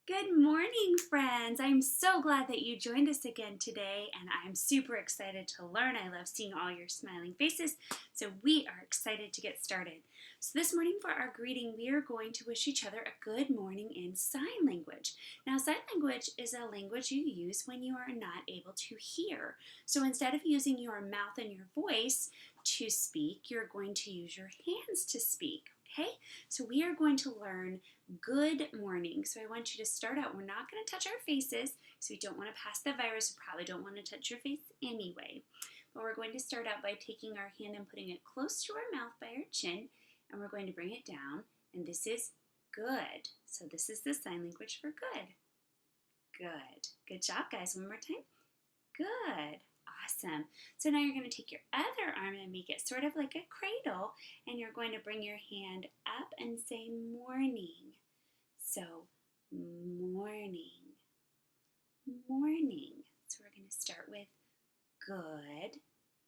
Good morning, friends. I'm so glad that you joined us again today, and I'm super excited to learn. I love seeing all your smiling faces, so we are excited to get started. So this morning for our greeting, we are going to wish each other a good morning in sign language. Now, sign language is a language you use when you are not able to hear. So instead of using your mouth and your voice to speak, you're going to use your hands to speak, okay? So we are going to learn good morning. So I want you to start out. We're not going to touch our faces, so we don't want to pass the virus. We probably don't want to touch your face anyway. But we're going to start out by taking our hand and putting it close to our mouth by our chin, and we're going to bring it down, and this is good. So this is the sign language for good. Good. Good job, guys. One more time. Good. Awesome. So now you're going to take your other arm and make it sort of like a cradle, and you're going to bring your hand up and say morning. So, morning, morning. So we're going to start with good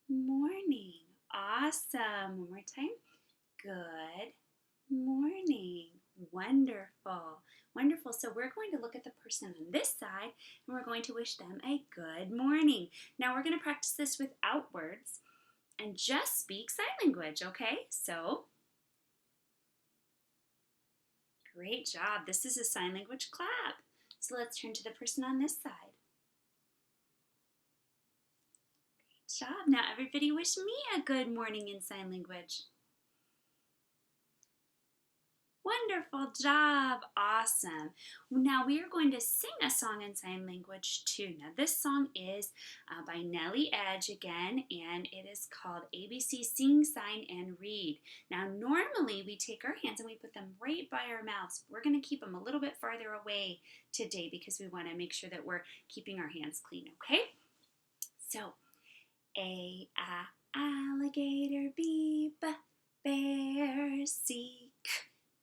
morning. Awesome. One more time. Good morning. Wonderful. Wonderful. So we're going to look at the person on this side and we're going to wish them a good morning. Now we're going to practice this without words and just speak sign language, okay? So, great job. This is a sign language clap. So let's turn to the person on this side. Great job. Now everybody wish me a good morning in sign language. Wonderful job. Awesome. Now we are going to sing a song in sign language too. Now this song is by Nellie Edge again, and it is called ABC Sing, Sign, and Read. Now normally we take our hands and we put them right by our mouths. We're going to keep them a little bit farther away today because we want to make sure that we're keeping our hands clean, okay? So, alligator, B, bear, C,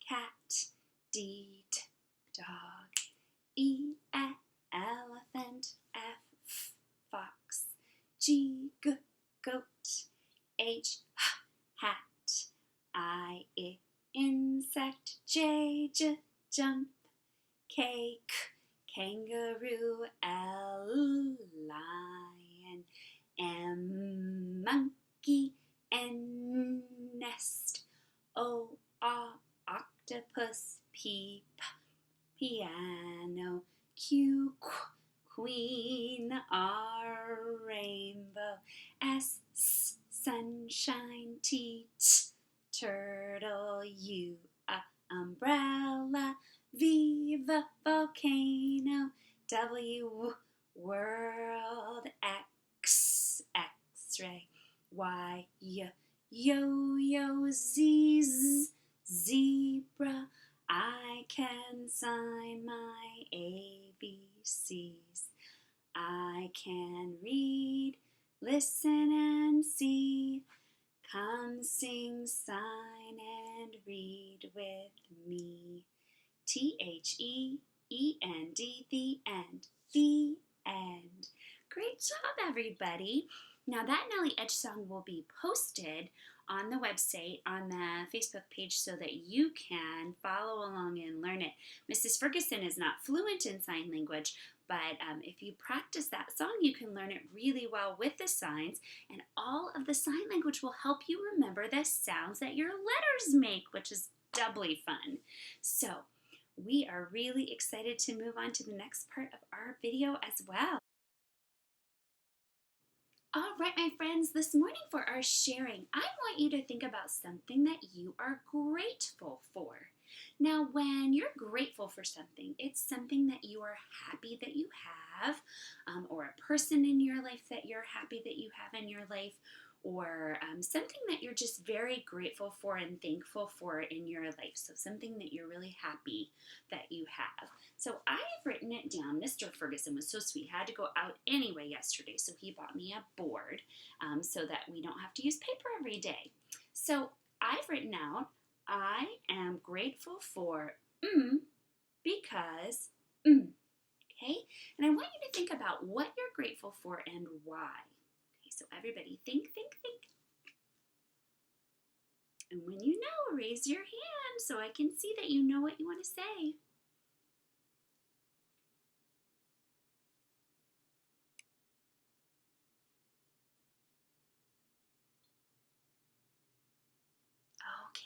cat, D, dog, E, elephant, F, fox, G, goat, H, hat, I, insect, J, jump, K, kangaroo, L, lion, M, monkey, N, nest, O, octopus, P, piano, Q, queen, R, rainbow, S, sunshine, T, turtle, U, umbrella, V, volcano, W, world, X, x-ray, Y, yo-yo, Z, zebra, I can sign my ABCs. I can read, listen, and see. Come sing, sign, and read with me. THEEND, the end. The end. Great job, everybody. Now that Nellie Edge song will be posted on the website, on the Facebook page, so that you can follow along and learn it. Mrs. Ferguson is not fluent in sign language, but if you practice that song, you can learn it really well with the signs, and all of the sign language will help you remember the sounds that your letters make, which is doubly fun. So, we are really excited to move on to the next part of our video as well. All right, my friends, this morning for our sharing, I want you to think about something that you are grateful for. Now, when you're grateful for something, it's something that you are happy that you have, or a person in your life that you're happy that you have in your life, or something that you're just very grateful for and thankful for in your life. So something that you're really happy that you have. So I've written it down. Mr. Ferguson was so sweet. He had to go out anyway yesterday, so he bought me a board so that we don't have to use paper every day. So I've written out, I am grateful for because okay? And I want you to think about what you're grateful for and why. Okay, so everybody think. And when you know, raise your hand so I can see that you know what you want to say.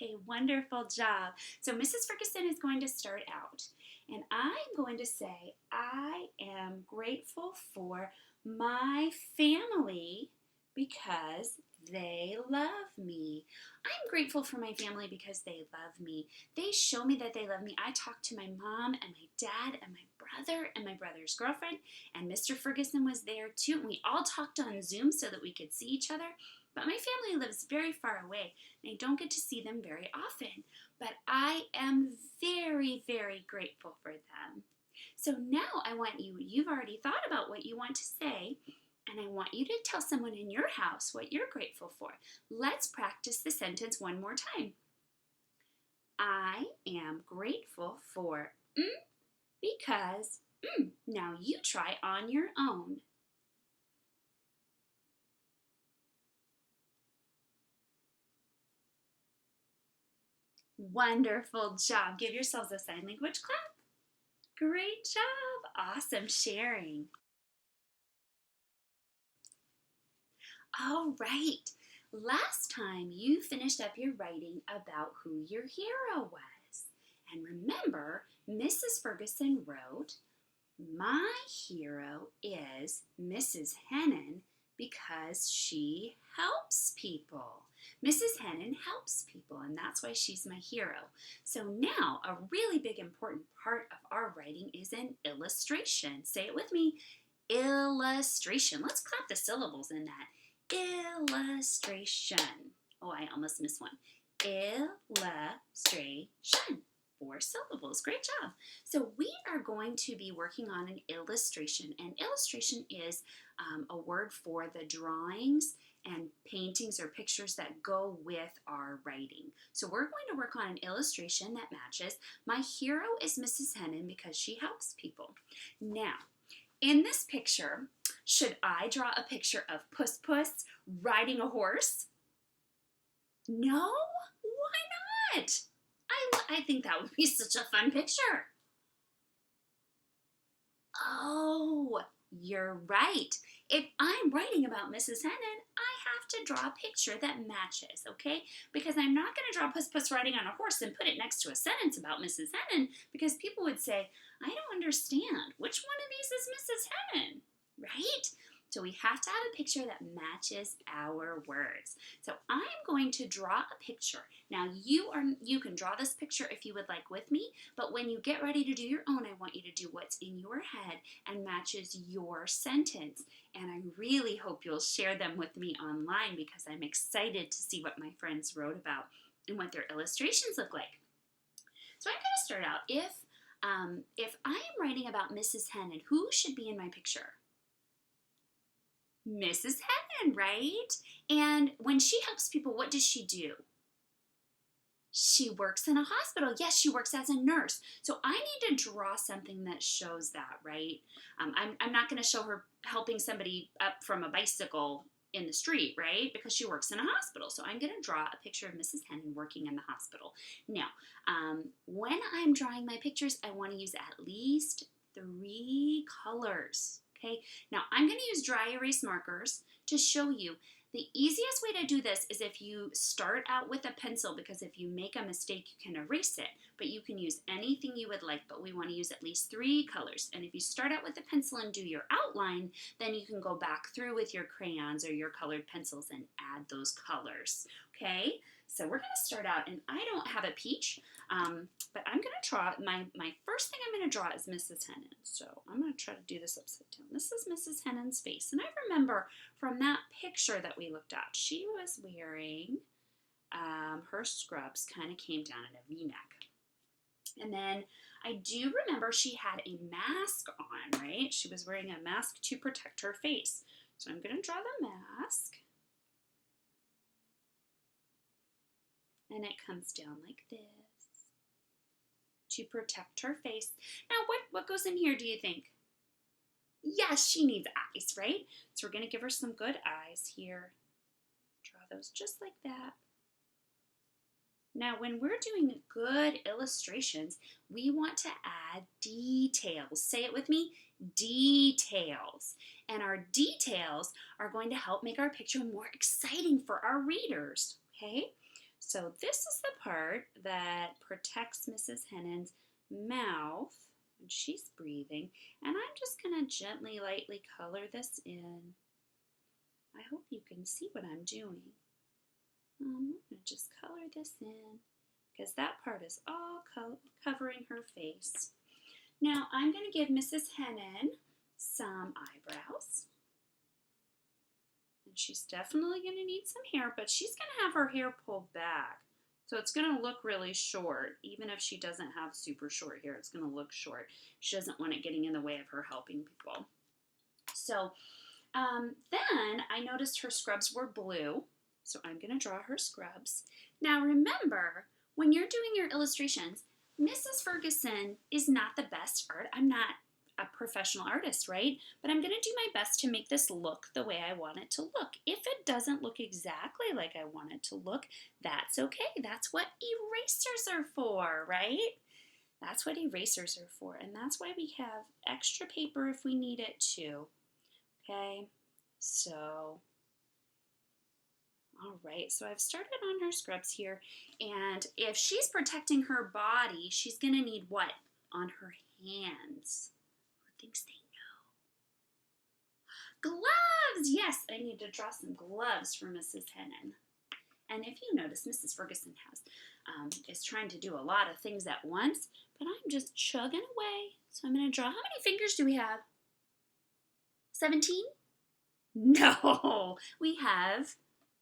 Okay, wonderful job. So Mrs. Ferguson is going to start out, and I'm going to say, I am grateful for my family because they love me. I'm grateful for my family because they love me. They show me that they love me. I talk to my mom and my dad and my brother and my brother's girlfriend, and Mr. Ferguson was there too. And we all talked on Zoom so that we could see each other. But my family lives very far away, and I don't get to see them very often. But I am very, very grateful for them. So now I want you've already thought about what you want to say, and I want you to tell someone in your house what you're grateful for. Let's practice the sentence one more time. I am grateful for because Now you try on your own. Wonderful job. Give yourselves a sign language clap. Great job. Awesome sharing. All right. Last time you finished up your writing about who your hero was. And remember, Mrs. Ferguson wrote, my hero is Mrs. Hennon because she helps people. Mrs. Hennon helps people, and that's why she's my hero. So now, a really big important part of our writing is an illustration. Say it with me, illustration. Let's clap the syllables in that. Illustration. Oh, I almost missed one. Illustration. 4 syllables. Great job. So we are going to be working on an illustration, and illustration is a word for the drawings and paintings or pictures that go with our writing. So we're going to work on an illustration that matches. My hero is Mrs. Hennon because she helps people. Now, in this picture, should I draw a picture of Puss Puss riding a horse? No? Why not? I think that would be such a fun picture. Oh, you're right. If I'm writing about Mrs. Hennon, I have to draw a picture that matches, okay? Because I'm not going to draw Puss Puss riding on a horse and put it next to a sentence about Mrs. Hennon because people would say, I don't understand. Which one of these is Mrs. Hennon, right? So we have to have a picture that matches our words. So I'm going to draw a picture. Now you can draw this picture if you would like with me, but when you get ready to do your own, I want you to do what's in your head and matches your sentence. And I really hope you'll share them with me online because I'm excited to see what my friends wrote about and what their illustrations look like. So I'm going to start out. If I am writing about Mrs. Hennon, who should be in my picture? Mrs. Hennon, right? And when she helps people, what does she do? She works in a hospital. Yes, she works as a nurse. So I need to draw something that shows that, right? I'm not going to show her helping somebody up from a bicycle in the street, right? Because she works in a hospital. So I'm going to draw a picture of Mrs. Hennon working in the hospital. Now, when I'm drawing my pictures, I want to use at least 3 colors. Okay, now I'm going to use dry erase markers to show you. The easiest way to do this is if you start out with a pencil, because if you make a mistake, you can erase it. But you can use anything you would like, but we want to use at least 3 colors. And if you start out with a pencil and do your outline, then you can go back through with your crayons or your colored pencils and add those colors. Okay, so we're going to start out, and I don't have a peach, but I'm going to draw, my first thing I'm going to draw is Mrs. Hennon. So I'm going to try to do this upside down. This is Mrs. Hennon's face. And I remember from that picture that we looked at, she was wearing, her scrubs kind of came down in a V-neck. And then I do remember she had a mask on, right? She was wearing a mask to protect her face. So I'm going to draw the mask. And it comes down like this to protect her face. Now, what goes in here, do you think? Yes, she needs eyes, right? So we're going to give her some good eyes here. Draw those just like that. Now, when we're doing good illustrations, we want to add details. Say it with me, details. And our details are going to help make our picture more exciting for our readers, okay? So this is the part that protects Mrs. Hennon's mouth when she's breathing. And I'm just going to gently, lightly color this in. I hope you can see what I'm doing. I'm going to just color this in because that part is all covering her face. Now I'm going to give Mrs. Hennon some eyebrows. And she's definitely going to need some hair, but she's going to have her hair pulled back. So it's going to look really short. Even if she doesn't have super short hair, it's going to look short. She doesn't want it getting in the way of her helping people. So then I noticed her scrubs were blue. So I'm going to draw her scrubs. Now remember, when you're doing your illustrations, Mrs. Ferguson is not the best art. I'm not a professional artist, right? But I'm going to do my best to make this look the way I want it to look. If it doesn't look exactly like I want it to look, that's okay. That's what erasers are for, right? That's what erasers are for. And that's why we have extra paper if we need it too. Okay, so, all right, so I've started on her scrubs here. And if she's protecting her body, she's going to need what on her hands? Thinks they know. Gloves! Yes, I need to draw some gloves for Mrs. Hennon. And if you notice, Mrs. Ferguson is trying to do a lot of things at once, but I'm just chugging away. So I'm going to draw. How many fingers do we have? 17? No, we have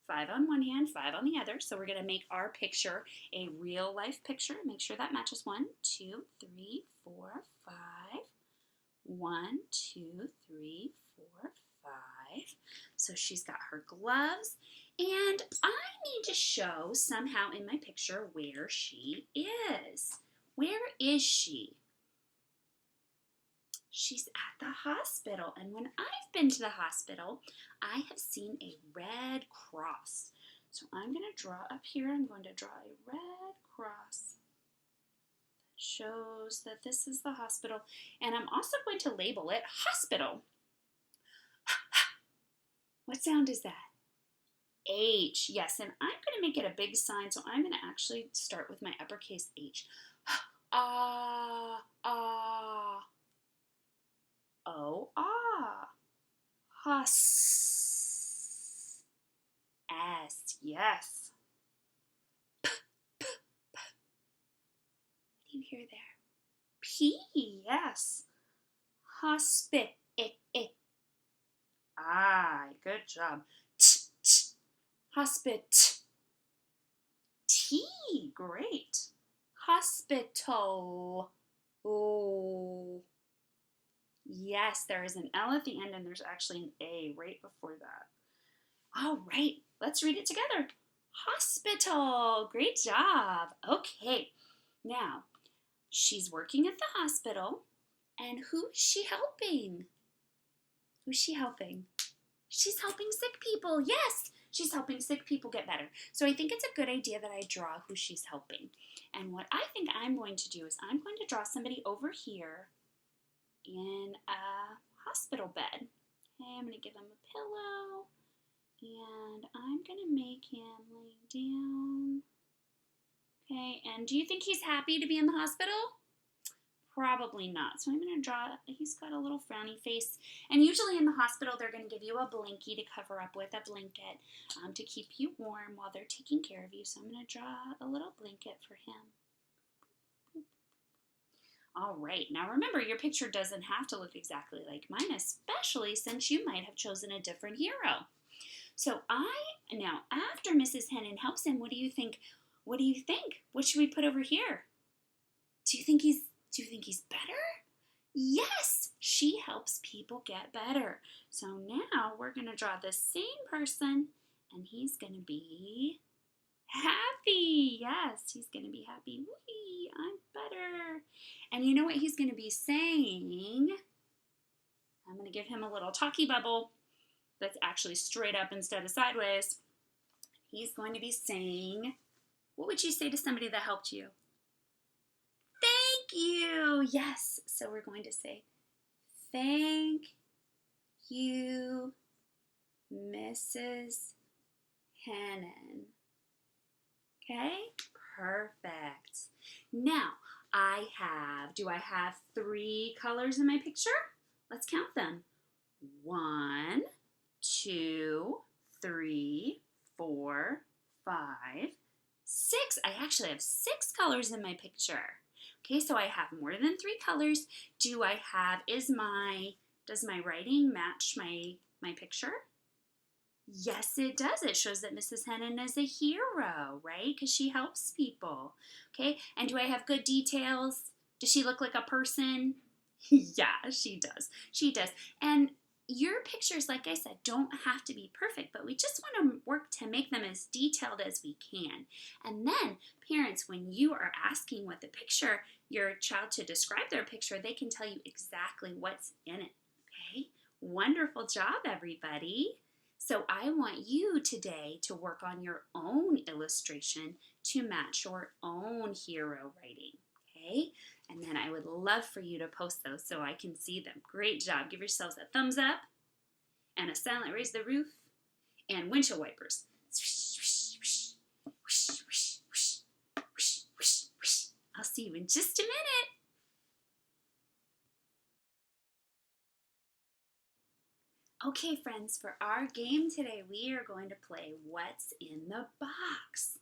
5 on one hand, 5 on the other. So we're going to make our picture a real life picture. Make sure that matches 1, 2, 3, 4, 5. 1, 2, 3, 4, 5. So she's got her gloves. And I need to show somehow in my picture where she is. Where is she? She's at the hospital. And when I've been to the hospital, I have seen a red cross. So I'm going to draw up here. I'm going to draw a red cross. Shows that this is the hospital, and I'm also going to label it hospital. What sound is that? H, yes, and I'm going to make it a big sign, so I'm going to actually start with my uppercase H. Ah, ah, oh, ah, hus, S, yes. What do you hear there? P, yes. Hospit, Ah, good job. Hospit. T, great. Hospital. Oh. Yes, there is an L at the end and there's actually an A right before that. All right, let's read it together. Hospital. Great job. Okay, now she's working at the hospital. And who is she helping? Who's she helping? She's helping sick people. Yes, she's helping sick people get better. So I think it's a good idea that I draw who she's helping. And what I think I'm going to do is I'm going to draw somebody over here in a hospital bed. Okay, I'm going to give him a pillow. And I'm going to make him lay down. Okay, and do you think he's happy to be in the hospital? Probably not. So I'm going to draw, he's got a little frowny face. And usually in the hospital, they're going to give you a blankie to cover up with, a blanket to keep you warm while they're taking care of you. So I'm going to draw a little blanket for him. All right. Now remember, your picture doesn't have to look exactly like mine, especially since you might have chosen a different hero. So now after Mrs. Hennon helps him, what do you think? What do you think? What should we put over here? Do you think he's better? Yes, she helps people get better. So now we're going to draw the same person, and he's going to be happy. Yes, he's going to be happy. Whee, I'm better. And you know what he's going to be saying? I'm going to give him a little talkie bubble that's actually straight up instead of sideways. He's going to be saying, what would you say to somebody that helped you? Thank you. Yes. So we're going to say, thank you, Mrs. Hennon. Okay, perfect. Now, do I have 3 colors in my picture? Let's count them. 1, 2, 3, 4, 5, 6. I actually have 6 colors in my picture. Okay, so I have more than 3 colors. Does my writing match my picture? Yes, it does. It shows that Mrs. Hennon is a hero, right? Because she helps people. Okay, and do I have good details? Does she look like a person? Yeah, she does. She does. And your pictures, like I said, don't have to be perfect, but we just want to work to make them as detailed as we can. And then, parents, when you are asking your child to describe their picture, they can tell you exactly what's in it. Okay? Wonderful job, everybody. So I want you today to work on your own illustration to match your own hero writing, okay? And then I would love for you to post those so I can see them. Great job. Give yourselves a thumbs up and a silent raise the roof and windshield wipers. I'll see you in just a minute. Okay, friends, for our game today, we are going to play What's in the Box.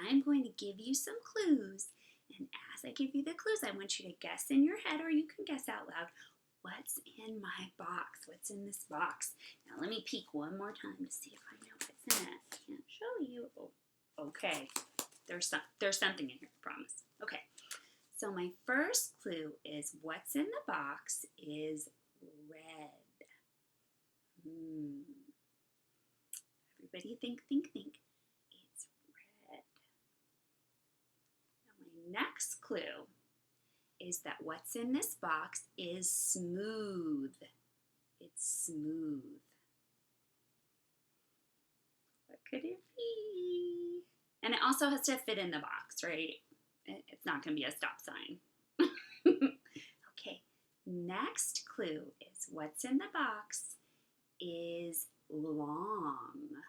I'm going to give you some clues, and as I give you the clues, I want you to guess in your head, or you can guess out loud, what's in my box? What's in this box? Now, let me peek one more time to see if I know what's in it. I can't show you. Oh, okay, there's something in here, I promise. Okay, so my first clue is what's in the box is red. Everybody think. It's red. Now my next clue is that what's in this box is smooth. It's smooth. What could it be? And it also has to fit in the box, right? It's not going to be a stop sign. Okay, next clue is what's in the box is long.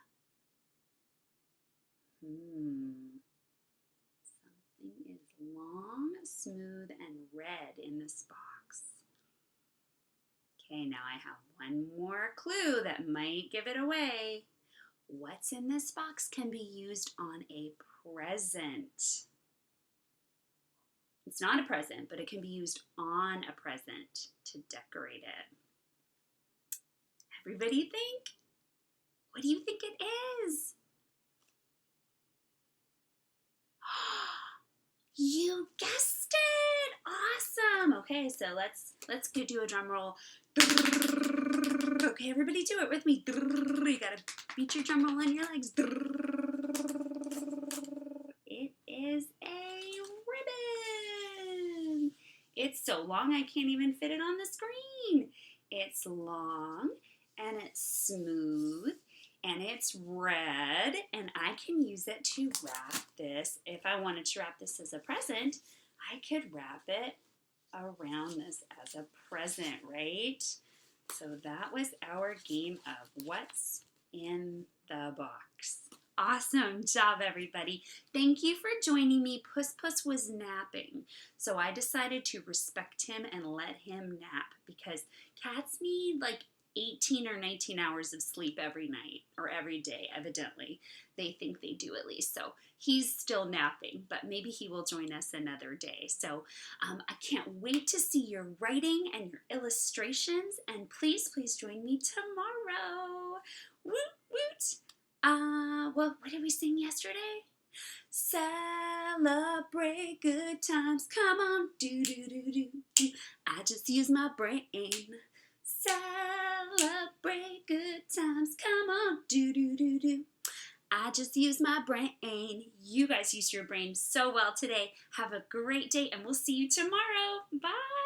Something is long, smooth, and red in this box. Okay, now I have one more clue that might give it away. What's in this box can be used on a present. It's not a present, but it can be used on a present to decorate it. Everybody think? What do you think it is? You guessed it! Awesome! Okay, so let's go do a drum roll. Okay, everybody do it with me. You gotta beat your drum roll on your legs. It is a ribbon. It's so long I can't even fit it on the screen. It's long and it's smooth and it's red, and I can use it to wrap this. If I wanted to wrap this as a present, I could wrap it around this as a present, right? So that was our game of What's in the Box. Awesome job, everybody. Thank you for joining me. Puss Puss was napping, so I decided to respect him and let him nap because cats need like 18 or 19 hours of sleep every night or every day, evidently. They think they do at least. So he's still napping, but maybe he will join us another day. So I can't wait to see your writing and your illustrations. And please join me tomorrow. Woot, woot. Well, what did we sing yesterday? Celebrate good times. Come on, do, do, do, do, do. I just use my brain. Celebrate good times. Come on, do, do, do, do. I just use my brain. You guys use your brain so well today. Have a great day, and we'll see you tomorrow. Bye.